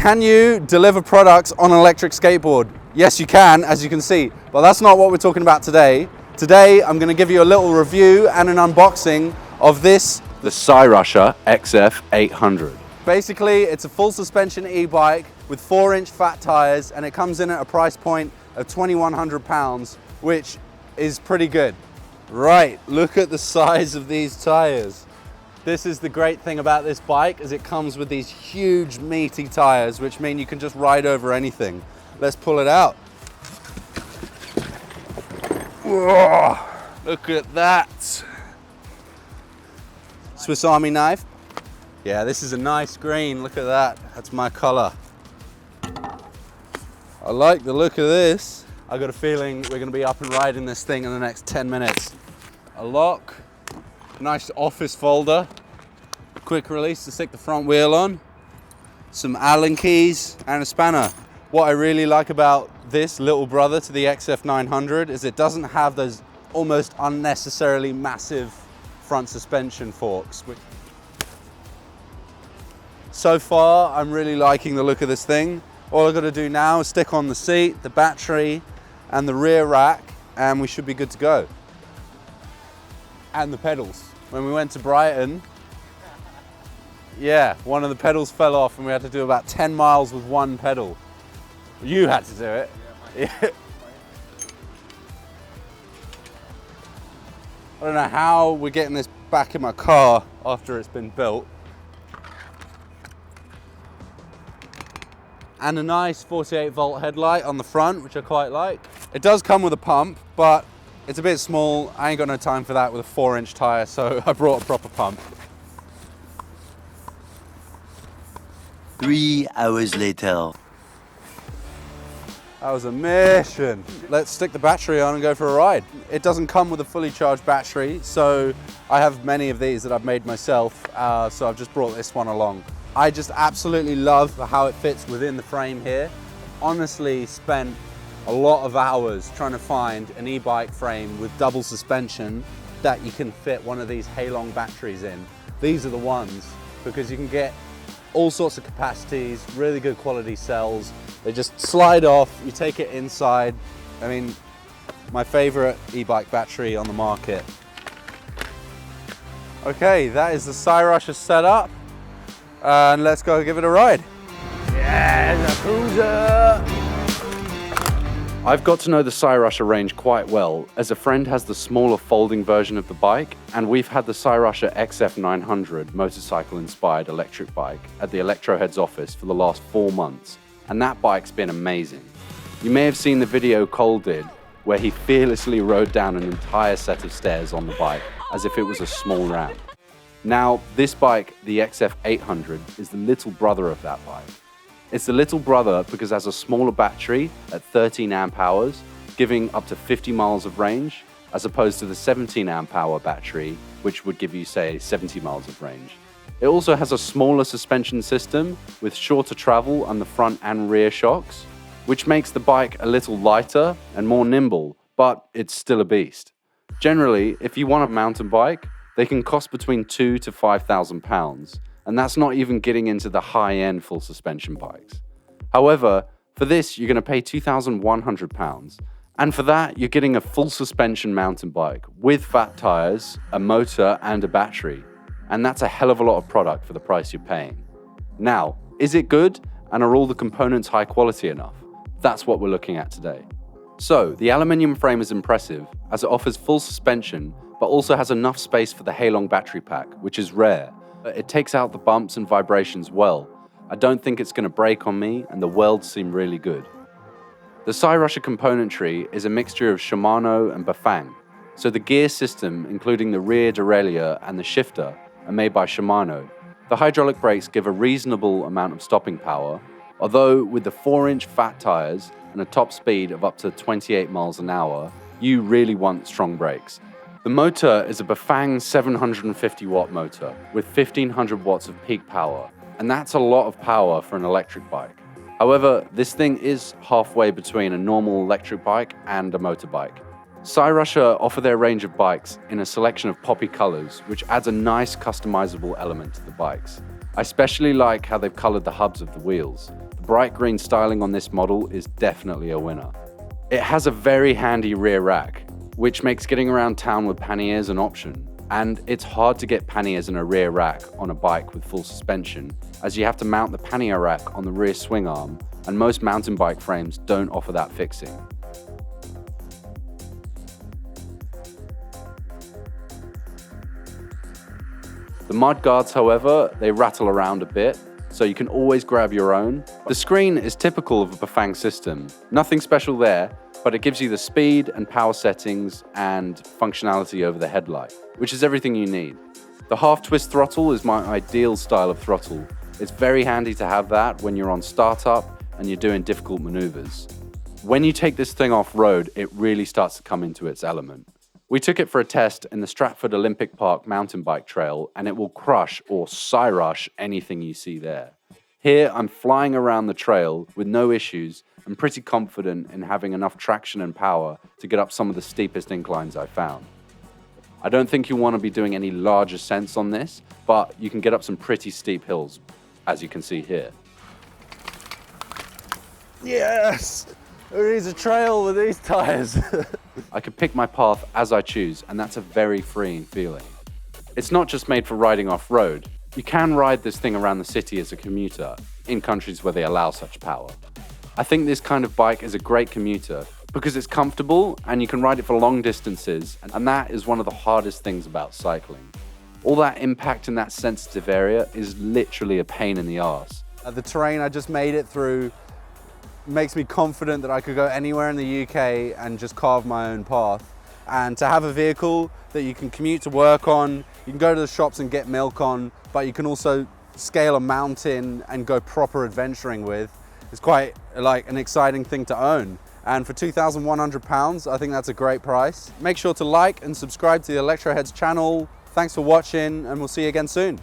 Can you deliver products on an electric skateboard? Yes, you can, as you can see, but that's not what we're talking about today. Today, I'm gonna give you a little review and an unboxing of this, the Cyrusher XF800. Basically, it's a full suspension e-bike with 4-inch fat tires, and it comes in at a price point of £2,100, which is pretty good. Right, look at the size of these tires. This is the great thing about this bike, is it comes with these huge meaty tires, which mean you can just ride over anything. Let's pull it out. Whoa, look at that. Swiss Army knife. Yeah, this is a nice green, look at that. That's my color. I like the look of this. I got a feeling we're gonna be up and riding this thing in the next 10 minutes. A lock, nice office folder, quick release to stick the front wheel on, some Allen keys and a spanner. What I really like about this little brother to the XF900 is it doesn't have those almost unnecessarily massive front suspension forks. So far, I'm really liking the look of this thing. All I've got to do now is stick on the seat, the battery, and the rear rack, and we should be good to go. And the pedals. When we went to Brighton, yeah, one of the pedals fell off and we had to do about 10 miles with one pedal. You had to do it. Yeah. I don't know how we're getting this back in my car after it's been built. And a nice 48-volt headlight on the front, which I quite like. It does come with a pump, but it's a bit small. I ain't got no time for that with a 4-inch tire, so I brought a proper pump. 3 hours later. That was a mission. Let's stick the battery on and go for a ride. It doesn't come with a fully charged battery, so I have many of these that I've made myself, so I've just brought this one along. I just absolutely love how it fits within the frame here. Honestly, spent a lot of hours trying to find an e-bike frame with double suspension that you can fit one of these Halong batteries in. These are the ones, because you can get all sorts of capacities, really good quality cells. They just slide off, you take it inside. I mean, my favorite e-bike battery on the market. Okay, that is the Cyrusher setup. And let's go give it a ride. Yeah, the cruiser! I've got to know the Cyrusher range quite well, as a friend has the smaller folding version of the bike, and we've had the Cyrusher XF900 motorcycle-inspired electric bike at the Electroheads office for the last 4 months, and that bike's been amazing. You may have seen the video Cole did, where he fearlessly rode down an entire set of stairs on the bike, as if it was a small ramp. Now, this bike, the XF800, is the little brother of that bike. It's the little brother because it has a smaller battery at 13 amp hours, giving up to 50 miles of range, as opposed to the 17 amp hour battery, which would give you, say, 70 miles of range. It also has a smaller suspension system with shorter travel on the front and rear shocks, which makes the bike a little lighter and more nimble, but it's still a beast. Generally, if you want a mountain bike, they can cost between £2,000 to £5,000, and that's not even getting into the high-end full suspension bikes. However, for this, you're going to pay £2,100, and for that, you're getting a full suspension mountain bike with fat tires, a motor, and a battery, and that's a hell of a lot of product for the price you're paying. Now, is it good, and are all the components high quality enough? That's what we're looking at today. So, the aluminium frame is impressive, as it offers full suspension, but also has enough space for the Halong battery pack, which is rare. It takes out the bumps and vibrations well. I don't think it's going to break on me, and the welds seem really good. The Cyrusher componentry is a mixture of Shimano and Bafang, so the gear system, including the rear derailleur and the shifter, are made by Shimano. The hydraulic brakes give a reasonable amount of stopping power, although with the 4-inch fat tires and a top speed of up to 28 miles an hour, you really want strong brakes. The motor is a Bafang 750 watt motor with 1500 watts of peak power, and that's a lot of power for an electric bike. However, this thing is halfway between a normal electric bike and a motorbike. Cyrusher offer their range of bikes in a selection of poppy colors, which adds a nice customizable element to the bikes. I especially like how they've colored the hubs of the wheels. The bright green styling on this model is definitely a winner. It has a very handy rear rack, which makes getting around town with panniers an option. And it's hard to get panniers in a rear rack on a bike with full suspension, as you have to mount the pannier rack on the rear swing arm, and most mountain bike frames don't offer that fixing. The mud guards, however, they rattle around a bit, so you can always grab your own. The screen is typical of a Bafang system. Nothing special there, but it gives you the speed and power settings and functionality over the headlight, which is everything you need. The half-twist throttle is my ideal style of throttle. It's very handy to have that when you're on startup and you're doing difficult maneuvers. When you take this thing off-road, it really starts to come into its element. We took it for a test in the Stratford Olympic Park mountain bike trail, and it will crush or Cyrush anything you see there. Here, I'm flying around the trail with no issues and pretty confident in having enough traction and power to get up some of the steepest inclines I found. I don't think you'll want to be doing any large ascents on this, but you can get up some pretty steep hills, as you can see here. Yes! Who needs a trail with these tires? I could pick my path as I choose, and that's a very freeing feeling. It's not just made for riding off-road. You can ride this thing around the city as a commuter, in countries where they allow such power. I think this kind of bike is a great commuter because it's comfortable and you can ride it for long distances, and that is one of the hardest things about cycling. All that impact in that sensitive area is literally a pain in the arse. The terrain I just made it through makes me confident that I could go anywhere in the UK and just carve my own path. And to have a vehicle that you can commute to work on, you can go to the shops and get milk on, but you can also scale a mountain and go proper adventuring with, is quite like an exciting thing to own. And for £2,100, I think that's a great price. Make sure to like and subscribe to the Electroheads channel. Thanks for watching, and we'll see you again soon.